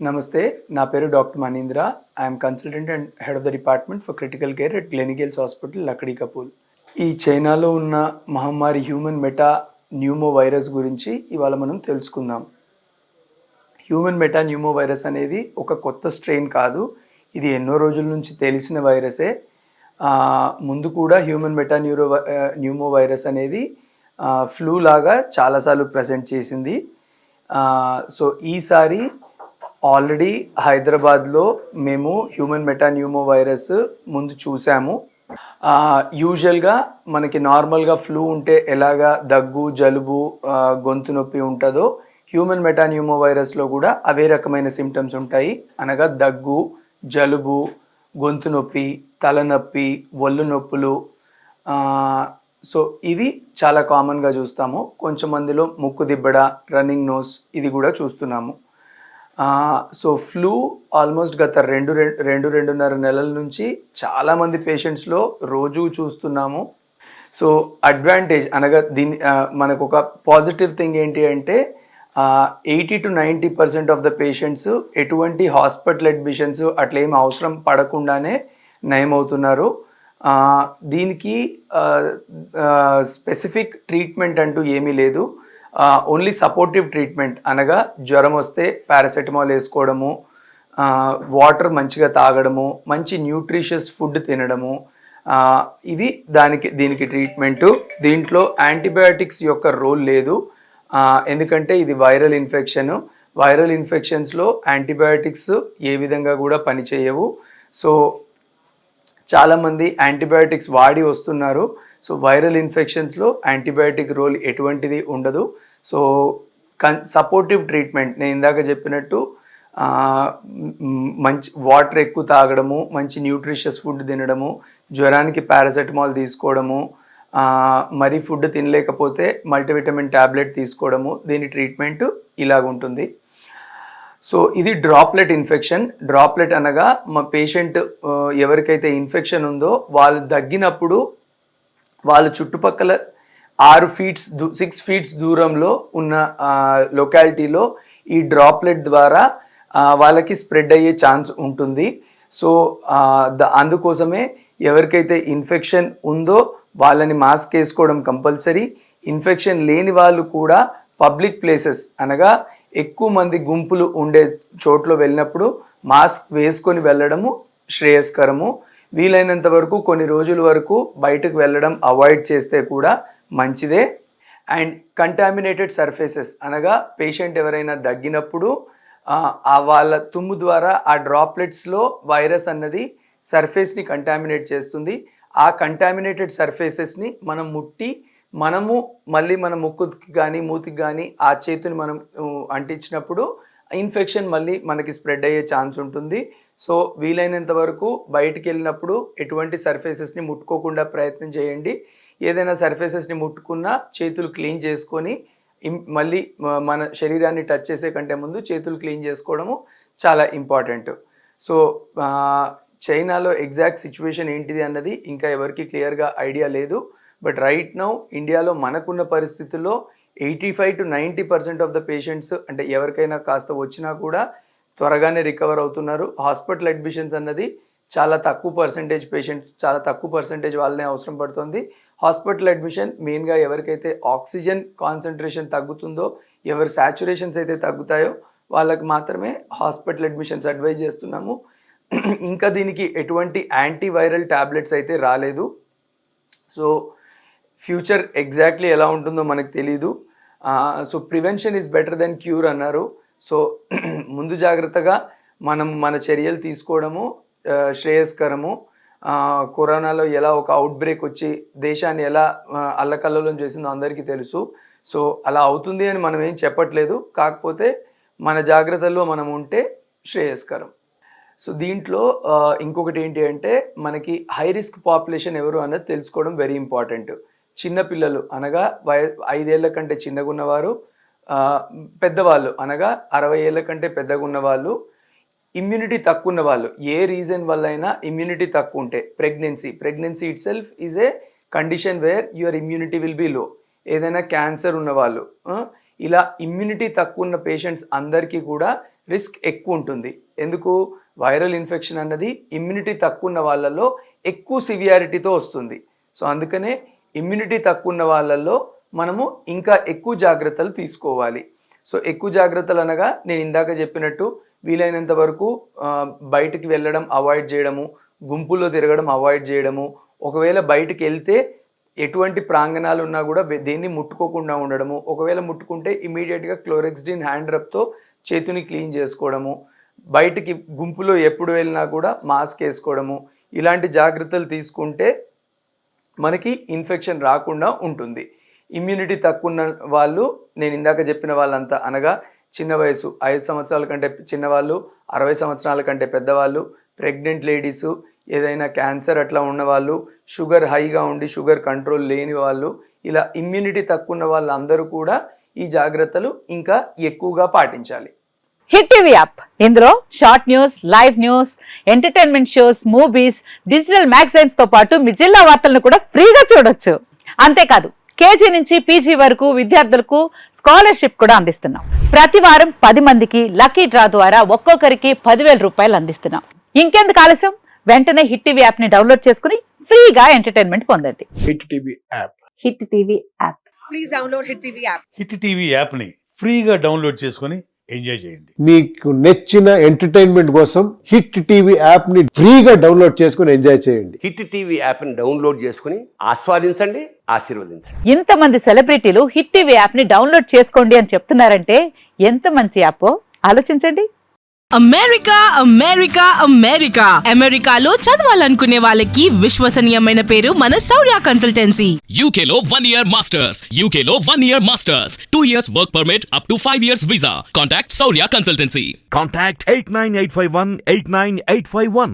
నమస్తే, నా పేరు doctor Manindra. I'm consultant and head of the department for critical care at Gleneagles hospital, Lakdi కపూల్. ఈ చైనాలో ఉన్న మహమ్మారి హ్యూమన్ మెటా న్యూమో వైరస్ గురించి ఇవాళ మనం తెలుసుకుందాం. హ్యూమన్ మెటా న్యూమో వైరస్ అనేది ఒక కొత్త స్ట్రెయిన్ కాదు. ఇది ఎన్నో రోజుల నుంచి తెలిసిన వైరసే. ముందు కూడా హ్యూమన్ మెటా న్యూమో వైరస్ అనేది ఫ్లూ లాగా చాలాసార్లు ప్రజెంట్ చేసింది. సో ఈసారి ఆల్రెడీ హైదరాబాద్లో మేము హ్యూమన్ మెటా న్యూమో వైరస్ ముందు చూసాము. యూజువల్గా మనకి నార్మల్గా ఫ్లూ ఉంటే ఎలాగా దగ్గు, జలుబు, గొంతు నొప్పి ఉంటుందో హ్యూమన్ మెటా న్యూమో వైరస్లో కూడా అవే రకమైన సిమ్టమ్స్ ఉంటాయి. అనగా దగ్గు, జలుబు, గొంతు నొప్పి, తలనొప్పి, ఒళ్ళు నొప్పులు. సో ఇవి చాలా కామన్గా చూస్తాము. కొంచెం మందిలో ముక్కు దిబ్బడ, రన్నింగ్ నోస్ ఇది కూడా చూస్తున్నాము. సో ఫ్లూ ఆల్మోస్ట్ గత రెండున్నర నెలల నుంచి చాలామంది పేషెంట్స్లో రోజు చూస్తున్నాము. సో అడ్వాంటేజ్ అనగా మనకు ఒక పాజిటివ్ థింగ్ ఏంటి అంటే 80 to 90% ఆఫ్ ద పేషెంట్స్ ఎటువంటి హాస్పిటల్ అడ్మిషన్స్ అట్లా ఏం అవసరం పడకుండానే నయమవుతున్నారు. దీనికి స్పెసిఫిక్ ట్రీట్మెంట్ అంటూ ఏమీ లేదు. ఓన్లీ సపోర్టివ్ ట్రీట్మెంట్ అనగా జ్వరం వస్తే పారాసెటమాల్ వేసుకోవడము, వాటర్ మంచిగా తాగడము, మంచి న్యూట్రిషియస్ ఫుడ్ తినడము, ఇవి దీనికి ట్రీట్మెంటు. దీంట్లో యాంటీబయాటిక్స్ యొక్క రోల్ లేదు. ఎందుకంటే ఇది వైరల్ ఇన్ఫెక్షన్స్లో యాంటీబయాటిక్స్ ఏ విధంగా కూడా పనిచేయవు. సో చాలామంది యాంటీబయాటిక్స్ వాడి వస్తున్నారు. సో వైరల్ ఇన్ఫెక్షన్స్లో యాంటీబయాటిక్ రోల్ ఎటువంటిది ఉండదు. సో సపోర్టివ్ ట్రీట్మెంట్ నేను ఇందాక చెప్పినట్టు మంచి వాటర్ ఎక్కువ తాగడము, మంచి న్యూట్రిషియస్ ఫుడ్ తినడము, జ్వరానికి పారాసెటమాల్ తీసుకోవడము, మరి ఫుడ్ తినలేకపోతే మల్టీవిటమిన్ ట్యాబ్లెట్ తీసుకోవడము, దీని ట్రీట్మెంట్ ఇలాగుంటుంది. సో ఇది డ్రాప్లెట్ ఇన్ఫెక్షన్. డ్రాప్లెట్ అనగా మా పేషెంట్ ఎవరికైతే ఇన్ఫెక్షన్ ఉందో వాళ్ళు దగ్గినప్పుడు వాళ్ళు చుట్టుపక్కల 6 ఫీట్స్ దూరంలో ఉన్న లొకాలిటీలో ఈ డ్రాప్లెట్ ద్వారా వాళ్ళకి స్ప్రెడ్ అయ్యే ఛాన్స్ ఉంటుంది. సో అందుకోసమే ఎవరికైతే ఇన్ఫెక్షన్ ఉందో వాళ్ళని మాస్క్ వేసుకోవడం కంపల్సరీ. ఇన్ఫెక్షన్ లేని వాళ్ళు కూడా పబ్లిక్ ప్లేసెస్ అనగా ఎక్కువ మంది గుంపులు ఉండే చోట్ల వెళ్ళినప్పుడు మాస్క్ వేసుకొని వెళ్ళడము శ్రేయస్కరము. వీలైనంత వరకు కొన్ని రోజుల వరకు బయటకు వెళ్ళడం అవాయిడ్ చేస్తే కూడా మంచిదే. అండ్ కంటామినేటెడ్ సర్ఫేసెస్ అనగా పేషెంట్ ఎవరైనా దగ్గినప్పుడు వాళ్ళ తుమ్ము ద్వారా ఆ డ్రాప్లెట్స్లో వైరస్ అన్నది సర్ఫేస్ని కంటామినేట్ చేస్తుంది. ఆ కంటామినేటెడ్ సర్ఫేసెస్ని మనం ముట్టి మళ్ళీ మన ముక్కుకి కానీ మూతికి కానీ ఆ చేతిని మనం అంటించినప్పుడు ఇన్ఫెక్షన్ మళ్ళీ మనకి స్ప్రెడ్ అయ్యే ఛాన్స్ ఉంటుంది. సో వీలైనంత వరకు బయటికి వెళ్ళినప్పుడు ఎటువంటి సర్ఫేసెస్ని ముట్టుకోకుండా ప్రయత్నం చేయండి. ఏదైనా సర్ఫేసెస్ని ముట్టుకున్నా చేతులు క్లీన్ చేసుకొని మళ్ళీ మన శరీరాన్ని టచ్ చేసే కంటే ముందు చేతులు క్లీన్ చేసుకోవడము చాలా ఇంపార్టెంట్. సో చైనాలో ఎగ్జాక్ట్ సిచ్యువేషన్ ఏంటిది అన్నది ఇంకా ఎవరికి క్లియర్గా ఐడియా లేదు. బట్ రైట్ నౌ ఇండియాలో మనకున్న పరిస్థితుల్లో 85 to 90% ఆఫ్ ద పేషెంట్స్ అంటే ఎవరికైనా కాస్త వచ్చినా కూడా త్వరగానే రికవర్ అవుతున్నారు. హాస్పిటల్ అడ్మిషన్స్ అన్నది చాలా తక్కువ పర్సెంటేజ్ వాళ్ళనే అవసరం పడుతుంది. హాస్పిటల్ అడ్మిషన్ మెయిన్గా ఎవరికైతే ఆక్సిజన్ కాన్సన్ట్రేషన్ తగ్గుతుందో, ఎవరి సాచురేషన్స్ అయితే తగ్గుతాయో వాళ్ళకి మాత్రమే హాస్పిటల్ అడ్మిషన్స్ అడ్వైజ్ చేస్తున్నాము. ఇంకా దీనికి ఎటువంటి యాంటీవైరల్ ట్యాబ్లెట్స్ అయితే రాలేదు. సో ఫ్యూచర్ ఎగ్జాక్ట్లీ ఎలా ఉంటుందో మనకు తెలీదు. So prevention is better than cure అన్నారు. సో ముందు జాగ్రత్తగా మన చర్యలు తీసుకోవడము శ్రేయస్కరము. కరోనాలో ఎలా ఒక అవుట్బ్రేక్ వచ్చి దేశాన్ని ఎలా అల్లకల్లోలం చేసిందో అందరికీ తెలుసు. సో అలా అవుతుంది అని మనం ఏం చెప్పట్లేదు, కాకపోతే మన జాగ్రత్తల్లో మనం ఉంటే శ్రేయస్కరం. సో దీంట్లో ఇంకొకటి ఏంటి అంటే మనకి హై రిస్క్ పాపులేషన్ ఎవరు అన్నది తెలుసుకోవడం వెరీ ఇంపార్టెంట్. చిన్నపిల్లలు అనగా 5 ఏళ్ల కంటే చిన్నగా ఉన్నవారు, పెద్దవాళ్ళు అనగా 60 ఏళ్ల కంటే పెద్దగా ఉన్నవాళ్ళు, ఇమ్యూనిటీ తక్కువ ఉన్న వాళ్ళు, ఏ రీజన్ వల్ల అయినా ఇమ్యూనిటీ తక్కువ ఉంటే, pregnancy itself is a condition where your immunity will be low, ఏదైనా క్యాన్సర్ ఉన్నవాళ్ళు, ఇలా ఇమ్యూనిటీ తక్కువ ఉన్న పేషెంట్స్ అందరికీ కూడా రిస్క్ ఎక్కువ ఉంటుంది. ఎందుకు? వైరల్ ఇన్ఫెక్షన్ అన్నది ఇమ్యూనిటీ తక్కువ ఉన్న వాళ్ళల్లో ఎక్కువ సివియారిటీతో వస్తుంది. సో అందుకనే ఇమ్యూనిటీ తక్కువ ఉన్న వాళ్ళల్లో మనము ఇంకా ఎక్కువ జాగ్రత్తలు తీసుకోవాలి. సో ఎక్కువ జాగ్రత్తలు అనగా నేను ఇందాక చెప్పినట్టు వీలైనంత వరకు బయటికి వెళ్ళడం అవాయిడ్ చేయడము, గుంపుల్లో తిరగడం అవాయిడ్ చేయడము, ఒకవేళ బయటికి వెళ్తే ఎటువంటి ప్రాంగణాలు ఉన్నా కూడా దేన్ని ముట్టుకోకుండా ఉండడము, ఒకవేళ ముట్టుకుంటే ఇమీడియట్గా క్లోరెక్స్డిన్ హ్యాండ్ రబ్తో చేతిని క్లీన్ చేసుకోవడము, బయటికి గుంపులో ఎప్పుడు వెళ్ళినా కూడా మాస్క్ వేసుకోవడము, ఇలాంటి జాగ్రత్తలు తీసుకుంటే మనకి ఇన్ఫెక్షన్ రాకుండా ఉంటుంది. ఇమ్యూనిటీ తక్కువ ఉన్న వాళ్ళు, నేను ఇందాక చెప్పిన వాళ్ళంతా అనగా చిన్న వయసు 5 సంవత్సరాల కంటే చిన్నవాళ్ళు, 60 సంవత్సరాల కంటే పెద్దవాళ్ళు, ప్రెగ్నెంట్ లేడీసు, ఏదైనా క్యాన్సర్ అట్లా ఉన్నవాళ్ళు, షుగర్ హైగా ఉండి షుగర్ కంట్రోల్ లేని వాళ్ళు, ఇలా ఇమ్యూనిటీ తక్కువ ఉన్న వాళ్ళందరూ కూడా ఈ జాగ్రత్తలు ఇంకా ఎక్కువగా పాటించాలి. హిట్ టీవీ యాప్, ఇందులో short news, live news, entertainment shows, movies, digital magazines తో పాటు మీ జిల్లా వార్తలను కూడా ఫ్రీగా చూడొచ్చు. అంతేకాదు కేజీ నుంచి పీజీ వరకు విద్యార్థులకు స్కాలర్షిప్ కూడా అందిస్తున్నాం. ప్రతి వారం 10 మందికి లక్కీ డ్రా ద్వారా ఒక్కొక్కరికి 10,000 రూపాయలు అందిస్తున్నాం. ఇంకెందుకు ఆలస్యం, వెంటనే హిట్ టీవీ యాప్ ని డౌన్లోడ్ చేసుకుని ఫ్రీగా ఎంటర్టైన్మెంట్ పొందండి. Hit TV app. Hit TV app. Please download hit TV app. Hit TV app ని ఫ్రీగా డౌన్లోడ్ చేసుకొని ఎంజాయ్ చేయండి. మీకు నచ్చిన ఎంటర్టైన్మెంట్ కోసం హిట్ టీవీ యాప్ ని ఫ్రీగా డౌన్లోడ్ చేసుకుని ఎంజాయ్ చేయండి. హిట్ టీవీ యాప్ ని డౌన్లోడ్ చేసుకుని ఆస్వాదించండి, ఆశీర్వదించండి. ఇంతమంది సెలబ్రిటీలు హిట్ టీవీ యాప్ ని డౌన్లోడ్ చేసుకోండి అని చెప్తున్నారంటే ఎంత మంచి యాప్ ఆలోచించండి. అమెరికా అమెరికా అమెరికా అమెరికాలో చదవాలనుకునే వాళ్ళకి విశ్వసనీయమైన పేరు మన శౌర్య కన్సల్టెన్సీ. UK లో 1 year masters, UK లో 1 year masters, 2 years work permit up to 5 years visa. Contact Saurya Consultancy. Contact 89851 89851.